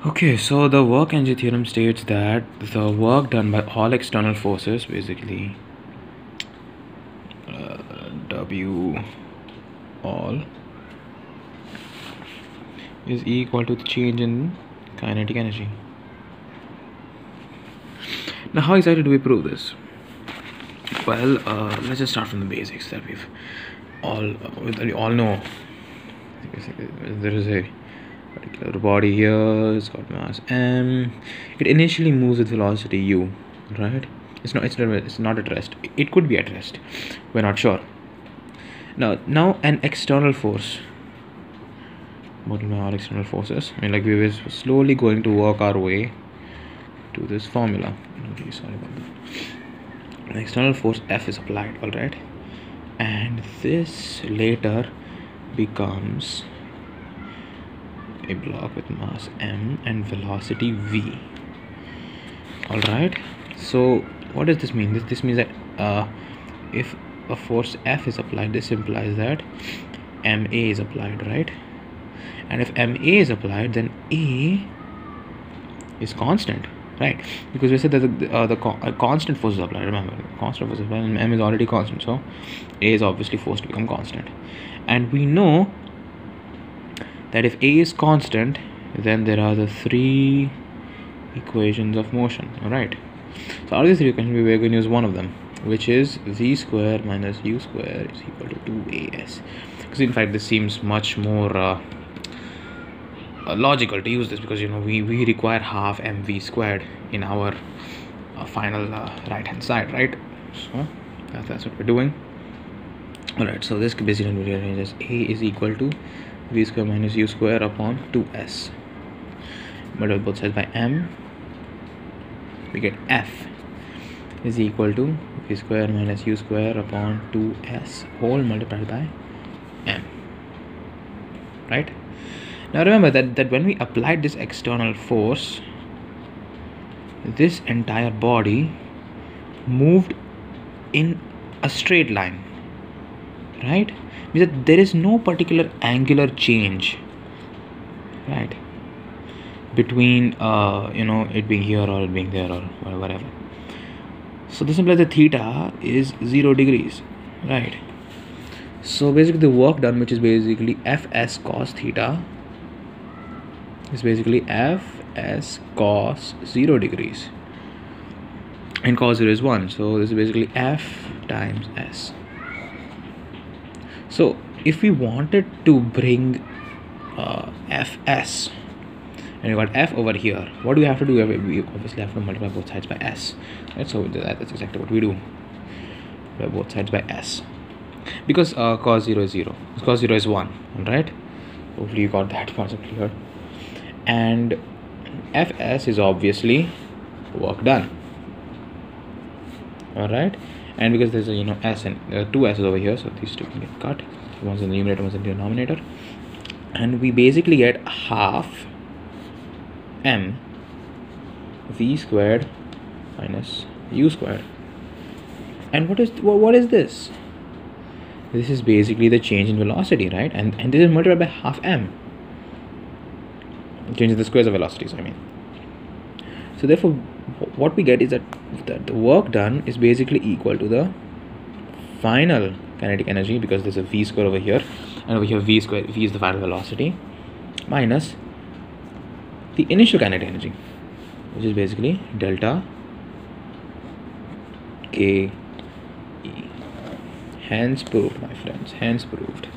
Okay, so the work energy theorem states that the work done by all external forces, basically W all, is equal to the change in kinetic energy. Now, how exactly do we prove this? Well, let's just start from the basics that we all know. There is a particular body here. It's got mass m. It initially moves with velocity u, right? It's not at rest. It could be at rest. We're not sure. Now an external force. What are all external forces? I mean, like, we were slowly going to work our way to this formula. Okay, sorry about that. An external force F is applied, all right, and this later becomes a block with mass m and velocity v. All right. So what does this mean? This means that if a force F is applied, this implies that ma is applied, right? And if ma is applied, then a is constant, right? Because we said that the constant force is applied. Remember, constant force is applied, and m is already constant, so a is obviously forced to become constant. And we know that if a is constant, then there are the three equations of motion. All right. So out of these three equations, we are going to use one of them, which is v square minus u square is equal to 2as. Because in fact, this seems much more logical to use this, because we require half mv squared in our final right hand side, right? So that's what we're doing. All right. So this basically rearranges a is equal to v square minus u square upon 2s. Multiply both sides by m. We get f is equal to v square minus u square upon 2s whole multiplied by m. Right? Now remember that when we applied this external force, this entire body moved in a straight line, right? Means that there is no particular angular change, right, between it being here or it being there or whatever. So this implies that theta is 0 degrees, right? So basically the work done, which is basically fs cos theta, is basically fs cos 0 degrees, and cos 0 is 1, so this is basically f times s. So if we wanted to bring fs, and we got f over here, what do we have to do? We obviously have to multiply both sides by s, right? So that's exactly what we do. By both sides by s, because cos 0 is 0, cos 0 is 1, right? Hopefully you got that concept clear. And fs is obviously work done, all right? And because there's a s and two s's over here, so these two can get cut. One's in the numerator, one's in the denominator, and we basically get half m v squared minus u squared. And what is this? This is basically the change in velocity, right? And this is multiplied by half m. Change in the squares of velocities, I mean. So therefore, what we get is that the work done is basically equal to the final kinetic energy, because there's a v square over here, and over here v is the final velocity, minus the initial kinetic energy, which is basically delta k e. Hence proved, my friends, hence proved.